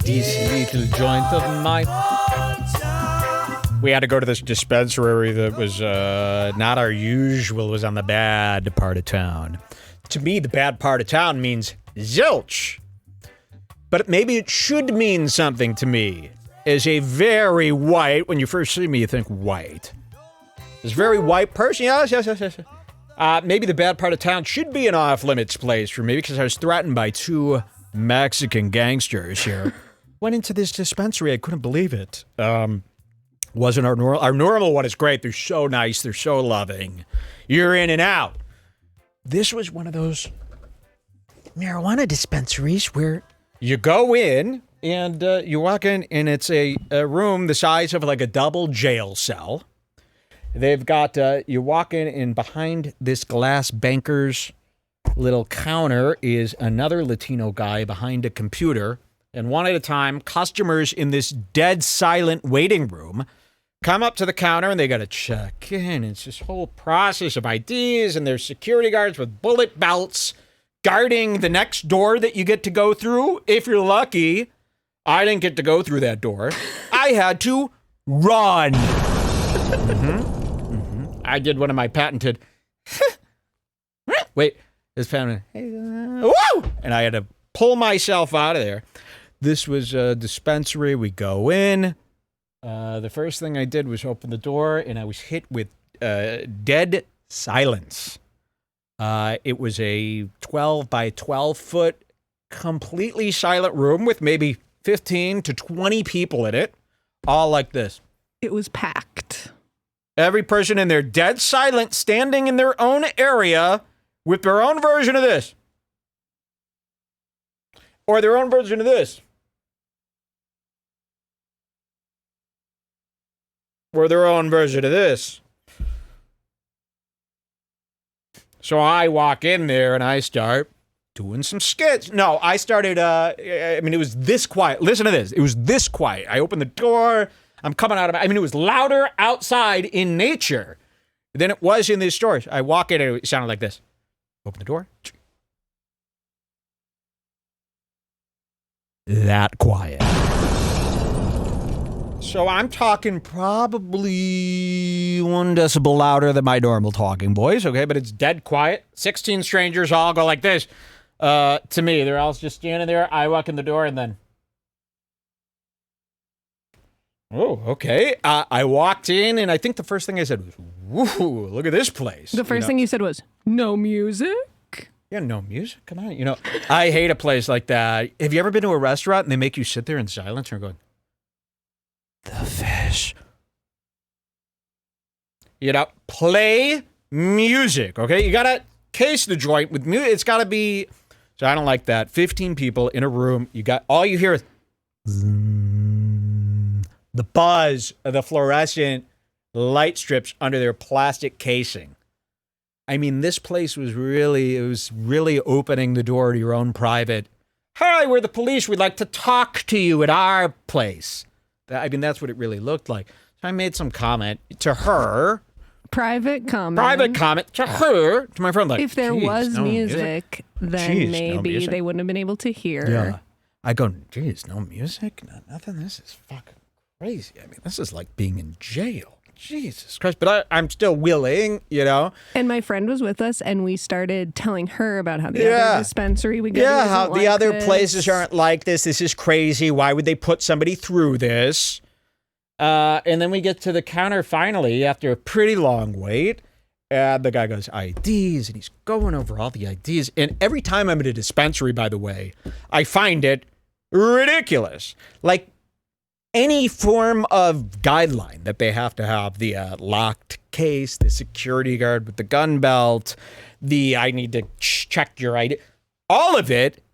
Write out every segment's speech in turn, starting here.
this little joint of mine. We had to go to this dispensary that was not our usual. It was on the bad part of town. To me, the bad part of town means zilch. But maybe it should mean something to me. As a very white, when you first see me, you think white. This very white person, yes. Maybe the bad part of town should be an off-limits place for me because I was threatened by two Mexican gangsters here. Went into this dispensary. I couldn't believe it. Wasn't our normal. Our normal one is great. They're so nice. They're so loving. You're in and out. This was one of those marijuana dispensaries where you go in and you walk in and it's a room the size of like a double jail cell. They've got, you walk in and behind this glass banker's little counter is another Latino guy behind a computer. And one at a time, customers in this dead silent waiting room come up to the counter and they got to check in. It's this whole process of IDs and there's security guards with bullet belts guarding the next door that you get to go through. If you're lucky, I didn't get to go through that door. I had to run. I did one of my patented, wait, this patented, woo! And I had to pull myself out of there. This was a dispensary. We go in. The first thing I did was open the door, and I was hit with dead silence. It was a 12 by 12 foot, completely silent room with maybe 15 to 20 people in it, all like this. It was packed. Every person in there dead silent, standing in their own area with their own version of this. Or their own version of this. Or their own version of this. So I walk in there and I start doing some skits. No, I started, it was this quiet. Listen to this. It was this quiet. I opened the door. I'm coming out of it. It was louder outside in nature than it was in these stores. I walk in and it sounded like this. Open the door. That quiet. So I'm talking probably 1 decibel louder than my normal talking voice, okay? But it's dead quiet. 16 strangers all go like this to me. They're all just standing there. I walk in the door and then... Oh, okay. I walked in, and I think the first thing I said was, woo, look at this place. The first thing you said was, no music? Yeah, no music? Come on. I hate a place like that. Have you ever been to a restaurant, and they make you sit there in silence, and you're going, the fish. Play music, okay? You got to case the joint with music. It's got to be, so I don't like that. 15 people in a room. All you hear is, the buzz of the fluorescent light strips under their plastic casing. This place was really opening the door to your own private, hi, we're the police. We'd like to talk to you at our place. That's what it really looked like. So I made some comment to her. Private comment to her, to my friend. Like, if there was music, then maybe they wouldn't have been able to hear. Yeah. I go, geez, no music? Nothing? This is fucking crazy. This is like being in jail. Jesus Christ. But I'm still willing, And my friend was with us, and we started telling her about how the other dispensary we go to how like the other this. places aren't like this. This is crazy. Why would they put somebody through this? And then we get to the counter finally after a pretty long wait. And the guy goes, IDs, and he's going over all the IDs. And every time I'm at a dispensary, by the way, I find it ridiculous. Like, any form of guideline that they have to have, the locked case, the security guard with the gun belt, I need to check your ID. All of it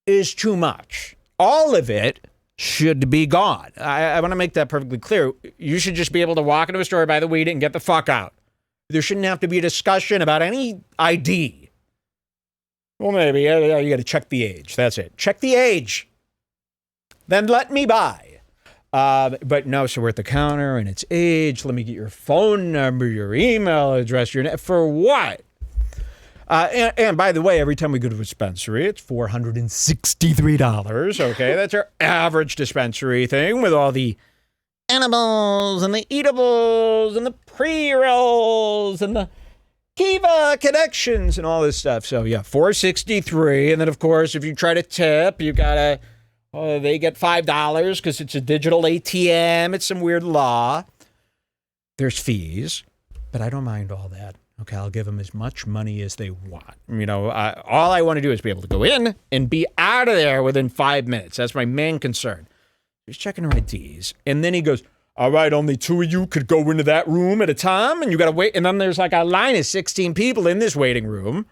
is too much. All of it should be gone. I want to make that perfectly clear. You should just be able to walk into a store, buy the weed, and get the fuck out. There shouldn't have to be a discussion about any ID. Well, maybe. Yeah, you got to check the age. That's it. Check the age. Then let me buy. But no, so we're at the counter and it's age. Let me get your phone number, your email address, for what? And by the way, every time we go to a dispensary, it's $463. Okay, that's our average dispensary thing with all the edibles and the eatables and the pre-rolls and the Kiva connections and all this stuff. So yeah, $463. And then of course, if you try to tip, you gotta, they get $5 because it's a digital ATM. It's some weird law. There's fees, but I don't mind all that. Okay, I'll give them as much money as they want. You know, all I want to do is be able to go in and be out of there within 5 minutes. That's my main concern. He's checking her IDs. And then he goes, all right, only 2 of you could go into that room at a time, and you got to wait. And then there's like a line of 16 people in this waiting room,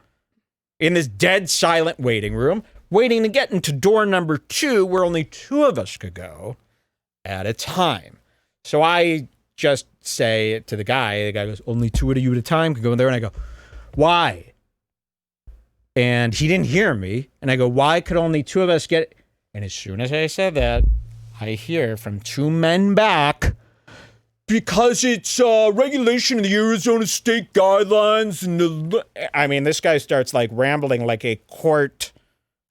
in this dead silent waiting room, waiting to get into door number 2, where only 2 of us could go at a time. So I just say to the guy goes, only 2 of you at a time could go in there. And I go, why? And he didn't hear me. And I go, why could only 2 of us get it? And as soon as I said that, I hear from 2 men back, because it's regulation of the Arizona state guidelines. And I mean, this guy starts like rambling like a court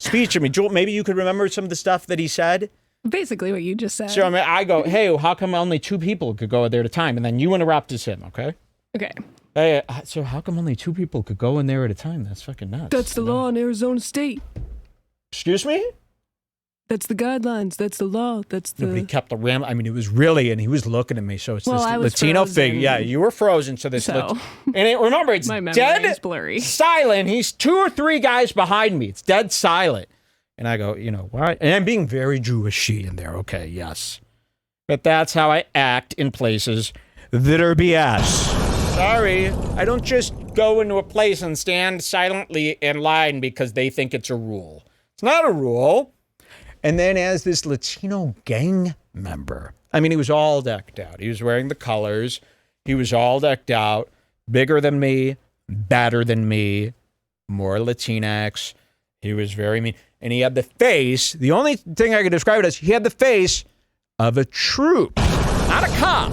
speech. I mean, Joel, maybe you could remember some of the stuff that he said. Basically what you just said. So I mean, I go, hey, how come only 2 people could go there at a time? And then you interrupted him, okay? Okay. Hey, so how come only 2 people could go in there at a time? That's fucking nuts. That's the law in Arizona State. Excuse me? That's the guidelines. That's the law. That's the... But he kept the ram. I mean, it was really, and he was looking at me. So it's Well, this I was Latino frozen. figure. Yeah, you were frozen. So this, So. and remember, it's My memory dead is blurry. silent. He's 2 or 3 guys behind me. It's dead silent. And I go, you know, why? And I'm being very Jewish-y in there. Okay, yes. But that's how I act in places that are BS. Sorry, I don't just go into a place and stand silently in line because they think it's a rule. It's not a rule. And then as this Latino gang member, I mean, he was all decked out. He was wearing the colors. He was all decked out, bigger than me, badder than me, more Latinx. He was very mean. And he had the face, the only thing I could describe it as, he had the face of a troop, not a cop.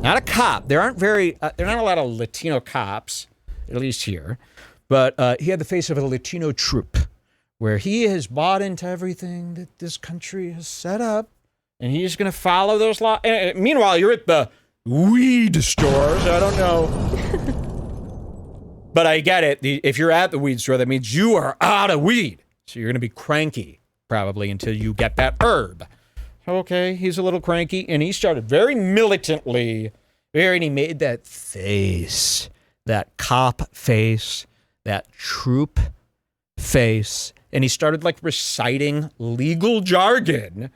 Not a cop. There aren't a lot of Latino cops, at least here. But he had the face of a Latino troop, where he has bought into everything that this country has set up, and he's going to follow those laws. Meanwhile, you're at the weed stores. I don't know. But I get it. If you're at the weed store, that means you are out of weed. So you're going to be cranky, probably, until you get that herb. Okay, he's a little cranky, and he started very militantly, and he made that face, that cop face, that troop face, and he started like reciting legal jargon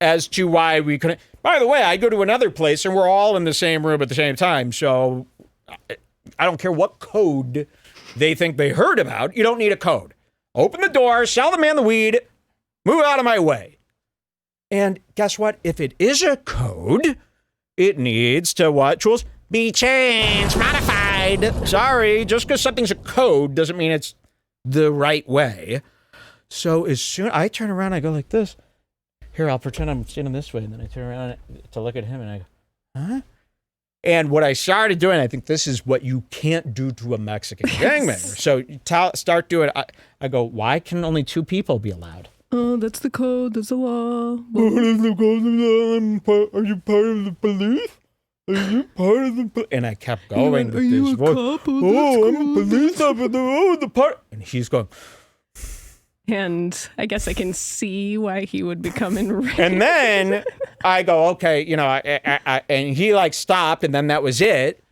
as to why we couldn't. By the way, I go to another place, and we're all in the same room at the same time, so I don't care what code they think they heard about. You don't need a code. Open the door, sell the man the weed, move out of my way. And guess what? If it is a code, it needs to what, Jules? Be changed, modified. Sorry, just because something's a code doesn't mean it's the right way. So as soon I turn around, I go like this. Here, I'll pretend I'm standing this way, and then I turn around to look at him, and I go, huh? And what I started doing, I think this is what you can't do to a Mexican gang member. So you start doing it. I go, why can only 2 people be allowed? Oh, that's the code. That's the law. What is the code? Are you part of the police? Are you part of the police? And I kept going with this voice. Cop? Oh, I'm a police officer. The part. And he's going. And I guess I can see why he would become enraged. And then I go, okay, you know, and he like stopped, and then that was it.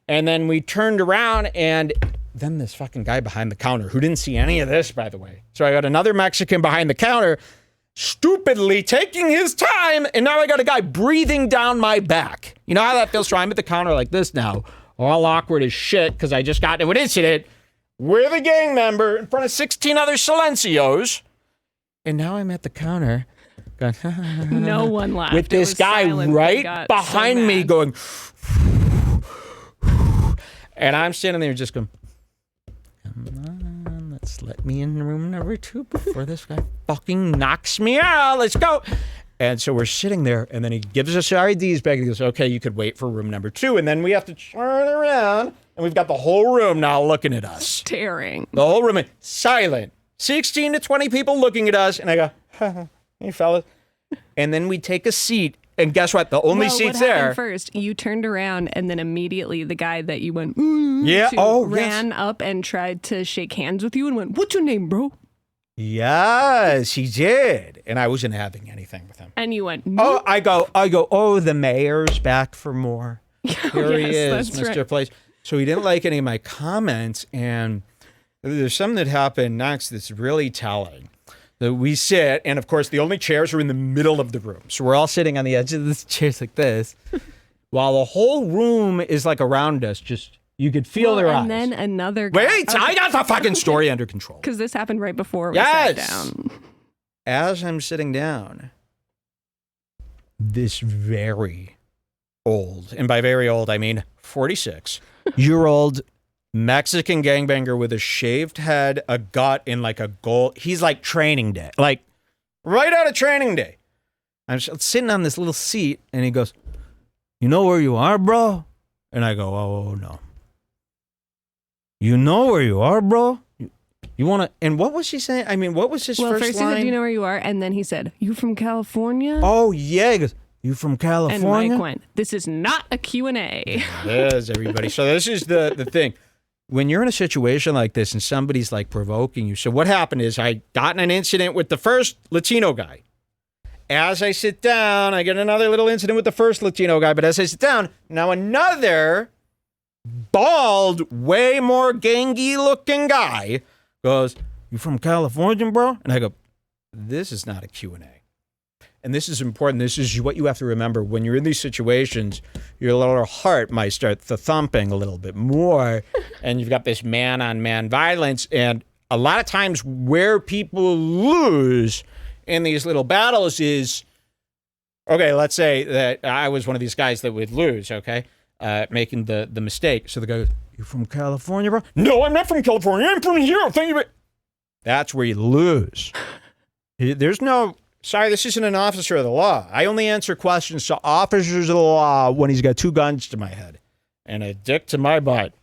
And then we turned around, and then this fucking guy behind the counter, who didn't see any of this, by the way. So I got another Mexican behind the counter, stupidly taking his time, and now I got a guy breathing down my back. You know how that feels? So I'm at the counter like this now, all awkward as shit, because I just got into an incident with a gang member in front of 16 other silencios. And now I'm at the counter going, No one laughed. with this guy right behind me going, and I'm standing there just going, come on, let's let me in room number 2 before this guy fucking knocks me out. Let's go. And so we're sitting there, and then he gives us our IDs back, and he goes, okay, you could wait for room number 2. And then we have to turn around, and we've got the whole room now looking at us. Staring. The whole room, silent. 16 to 20 people looking at us, and I go, hey, fellas. And then we take a seat, and guess what? The only seats what happened there. First, you turned around, and then immediately the guy that you went, ran up and tried to shake hands with you and went, what's your name, bro? Yes, he did. And I wasn't having anything with him. And you went, no. Oh, I go, oh, the mayor's back for more. Here he is, Mr. Right. Place. So he didn't like any of my comments, and there's something that happened next that's really telling. So we sit, and of course, the only chairs are in the middle of the room. So we're all sitting on the edge of the chairs like this, while the whole room is like around us. Just, you could feel their eyes. And then another guy. Wait, I got the fucking story under control. Because this happened right before we sat down. As I'm sitting down, this very old, and by very old, I mean 46-year-old Mexican gangbanger with a shaved head, a gut, and like a gold. He's like training day, like right out of training day. I'm sitting on this little seat, and he goes, you know where you are, bro? And I go, oh, no. You know where you are, bro? You want to, and what was he saying? I mean, what was his first line? Well, first he said, do you know where you are? And then he said, you from California? Oh, yeah. He goes, you from California? And Mike went, this is not a Q&A. It is, everybody. So this is the thing. When you're in a situation like this and somebody's like provoking you. So what happened is I got in an incident with the first Latino guy. As I sit down, I get another little incident with the first Latino guy. But as I sit down, now another bald, way more gangy looking guy goes, you from California, bro? And I go, this is not a Q&A. And this is important. This is what you have to remember. When you're in these situations, your little heart might start thumping a little bit more. And you've got this man-on-man violence. And a lot of times where people lose in these little battles is, okay, let's say that I was one of these guys that would lose, okay, making the mistake. So the guy goes, you from California, bro? No, I'm not from California. I'm from here. Thank you. That's where you lose. There's no... Sorry, this isn't an officer of the law. I only answer questions to officers of the law when he's got 2 guns to my head and a dick to my butt,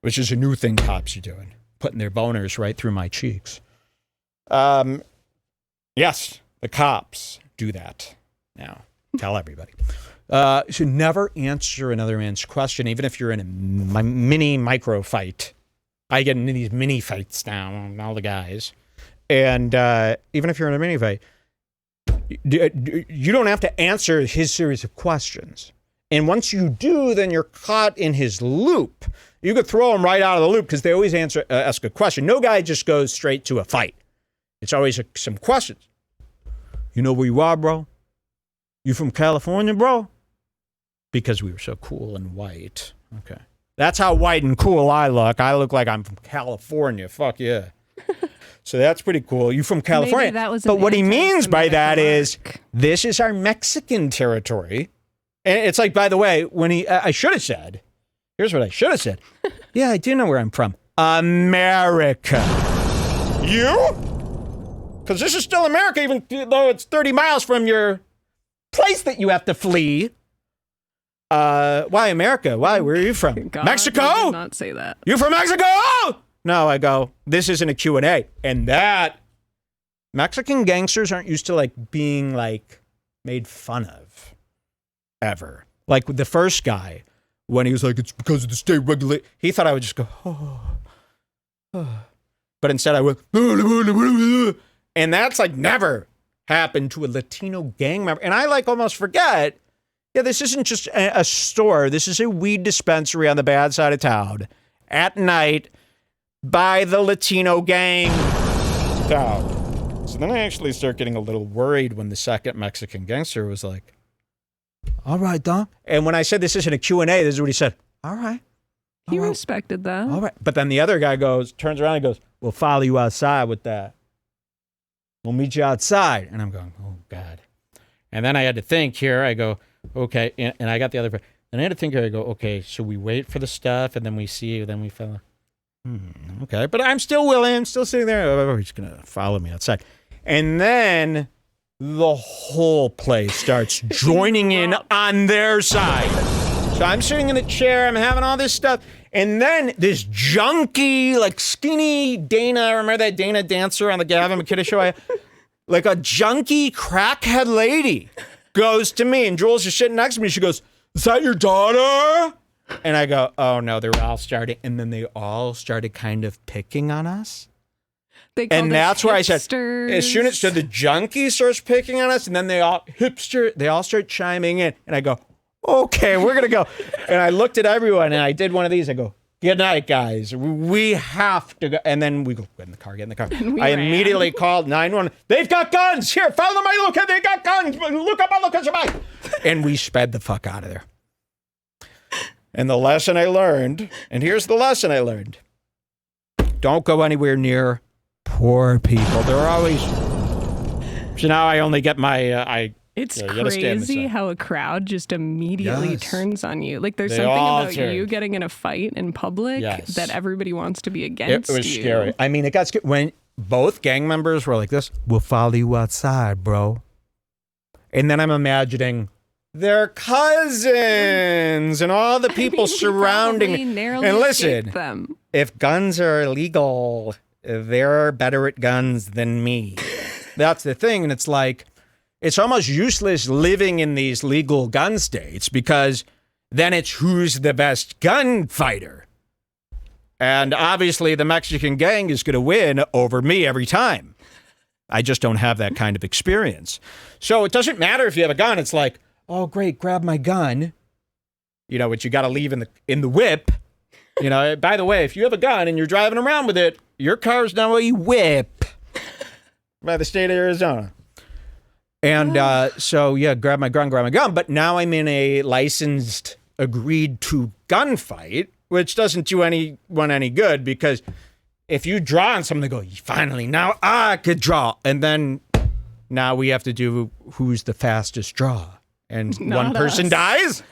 which is a new thing cops are doing, putting their boners right through my cheeks. Yes, the cops do that now. Tell everybody. You should never answer another man's question, even if you're in a mini micro fight. I get into these mini fights now, all the guys. And even if you're in a mini fight, you don't have to answer his series of questions. And once you do, then you're caught in his loop. You could throw him right out of the loop because they always ask a question. No guy just goes straight to a fight. It's always some questions. You know where you are, bro? You from California, bro? Because we were so cool and white. Okay. That's how white and cool I look. I look like I'm from California. Fuck yeah. So that's pretty cool. You from California. Maybe that was but what he means by that mark. is this is our Mexican territory. And it's like, by the way, when I should have said, here's what I should have said. Yeah, I do know where I'm from. America. You? Because this is still America, even though it's 30 miles from your place that you have to flee. Why America? Why? Where are you from? God, Mexico? I did not say that. You from Mexico? No, I go, this isn't a Q&A. And that, Mexican gangsters aren't used to like being like made fun of ever. Like with the first guy, when he was like, it's because of the state regulate, he thought I would just go, but instead I went, and that's like never happened to a Latino gang member. And I like almost forget, yeah, this isn't just a store. This is a weed dispensary on the bad side of town at night by the Latino gang town. So then I actually start getting a little worried when the second Mexican gangster was like, all right, Don. And when I said this isn't a Q&A, this is what he said. All right. He respected that. All right. But then the other guy turns around and goes, we'll follow you outside with that. We'll meet you outside. And I'm going, oh, God. And then I had to think here. I go, okay. And I got the other. And I had to think here. I go, okay, so we wait for the stuff and then we see you. Then we follow. Okay. But I'm still willing. I'm still sitting there. Oh, he's going to follow me outside. And then the whole place starts joining in on their side. So I'm sitting in a chair, I'm having all this stuff, and then this junky, like skinny Dana, remember that Dana dancer on the Gavin McKinnon show? Like a junky crackhead lady goes to me, and Jules is sitting next to me. She goes, "Is that your daughter?" And I go, "Oh no," they were all starting, and then they all started kind of picking on us. And that's where I said, as soon as the junkie starts picking on us, and then they all start chiming in, and I go, "Okay, we're gonna go." And I looked at everyone, and I did one of these. I go, "Good night, guys. We have to go." And then we go, get in the car. I immediately called 911. They've got guns. Here, follow my look. They got guns. Look up, look at your back. And we sped the fuck out of there. And the lesson I learned, and here's the lesson I learned: don't go anywhere near poor people. They're always. So now I only get my. It's crazy how a crowd just immediately turns on you. Like there's something about you getting in a fight in public that everybody wants to be against you. It was scary. I mean, it got scary when both gang members were like this. "We'll follow you outside, bro." And then I'm imagining their cousins and all the people surrounding. And listen, them. If guns are illegal, they're better at guns than me. That's the thing. And it's like, it's almost useless living in these legal gun states because then it's who's the best gunfighter. And obviously the Mexican gang is going to win over me every time. I just don't have that kind of experience. So it doesn't matter if you have a gun. It's like, "Oh, great, grab my gun." You know, which you got to leave in the whip. You know, by the way, if you have a gun and you're driving around with it, your car's now a whip by the state of Arizona. And so, yeah, grab my gun. But now I'm in a licensed, agreed to gunfight, which doesn't do anyone any good because if you draw on someone, they go, "Finally, now I could draw." And then now we have to do who's the fastest draw. And one person dies.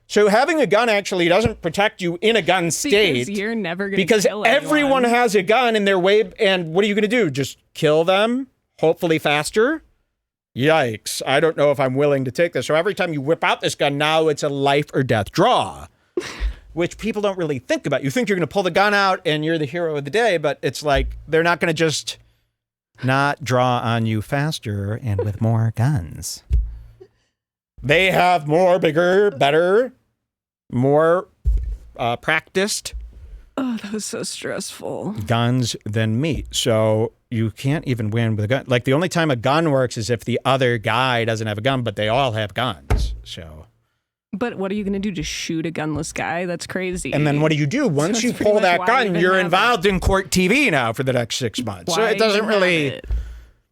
So having a gun actually doesn't protect you in a gun state. Because you're never going to Because kill everyone anyone. has a gun in their way. And what are you going to do? Just kill them? Hopefully faster? Yikes. I don't know if I'm willing to take this. So every time you whip out this gun, now it's a life or death draw, which people don't really think about. You think you're going to pull the gun out and you're the hero of the day, but it's like they're not going to just not draw on you faster and with more guns. They have more, bigger, better, more practiced. Oh, that was so stressful. Guns than me. So you can't even win with a gun. Like the only time a gun works is if the other guy doesn't have a gun, but they all have guns. So. But what are you going to do? Just shoot a gunless guy? That's crazy. And then what do you do? Once you pull that gun, you're involved in court TV now for the next 6 months. So it doesn't really.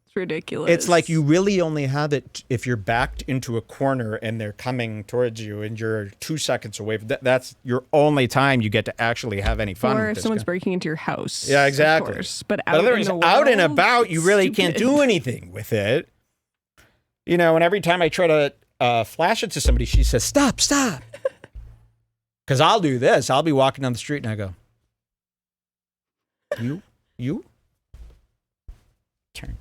It's ridiculous. It's like you really only have it if you're backed into a corner and they're coming towards you and you're 2 seconds away. That's your only time you get to actually have any fun. Or if someone's breaking into your house. Yeah, exactly. Of course. But out, out and about, you really can't do anything with it. You know, and every time I try to flash it to somebody, she says, "Stop, stop." Because I'll do this. I'll be walking down the street and I go, you, turn.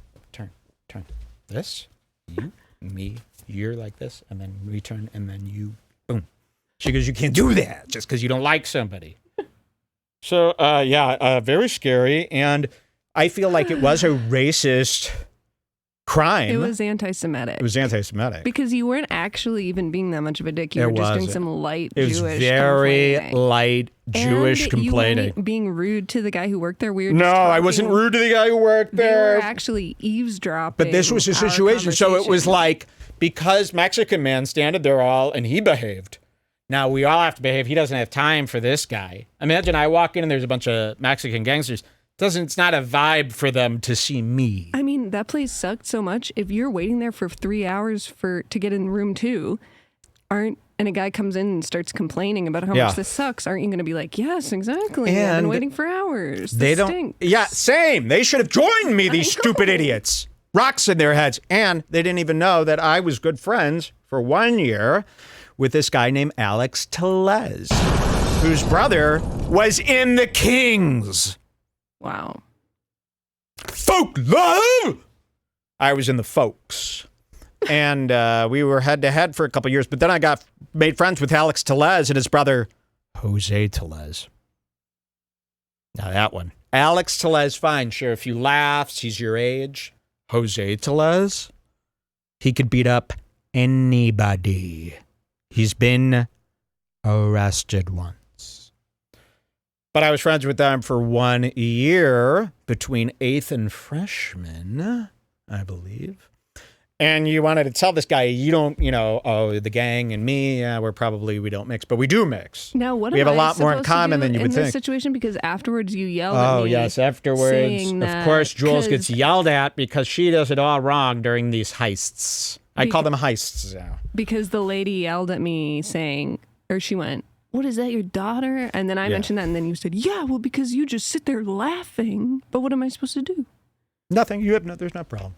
This, you, me, you're like this, and then we turn, and then you, boom. She goes, "You can't do that just because you don't like somebody." So, very scary. And I feel like it was a racist crime. It was anti-Semitic. It was anti-Semitic. Because you weren't actually even being that much of a dick. You were just doing some light Jewish complaining. It was very light Jewish complaining. You weren't being rude to the guy who worked there. No, I wasn't rude to the guy who worked there. They were actually eavesdropping. But this was a situation. So it was like, because Mexican man standing there and he behaved. Now we all have to behave. He doesn't have time for this guy. Imagine I walk in and there's a bunch of Mexican gangsters. It's not a vibe for them to see me. I mean, that place sucked so much. If you're waiting there for 3 hours to get in room 2, and a guy comes in and starts complaining about how much this sucks, aren't you going to be like, "Yes, exactly. I've been waiting for hours. This stinks." Yeah, same. They should have joined me, these stupid idiots. Rocks in their heads. And they didn't even know that I was good friends for 1 year with this guy named Alex Tellez, whose brother was in the Kings. Wow. Folk love! I was in the Folks. And we were head-to-head for a couple years. But then I made friends with Alex Tellez and his brother, Jose Tellez. Now that one. Alex Tellez, fine, share a few laughs. He's your age. Jose Tellez, he could beat up anybody. He's been arrested once. But I was friends with them for 1 year between 8th and freshman, I believe. And you wanted to tell this guy, you don't, the gang and me, we don't mix, but we do mix. Now, what we have a lot more in common than you would think. In this situation, because afterwards you yelled at me. Oh, yes, afterwards. Of course, Jules gets yelled at because she does it all wrong during these heists. I call them heists now. Because the lady yelled at me she went, "What is that, your daughter?" And then I mentioned that, and then you said, "Yeah, well, because you just sit there laughing." But what am I supposed to do? Nothing. There's no problem.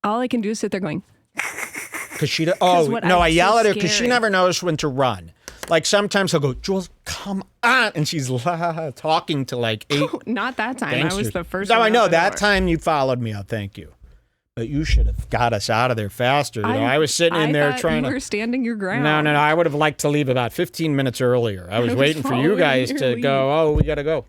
All I can do is sit there going, because she. I yell at her because she never knows when to run. Like sometimes I'll go, "Jules, come on," and she's talking to like 8. Not that time. Gangsters. I was the first. No, I know that time you followed me. Thank you. But you should have got us out of there faster. I was sitting in there trying to. You were standing your ground. No. I would have liked to leave about 15 minutes earlier. I was waiting for you guys to go. Oh, we got to go.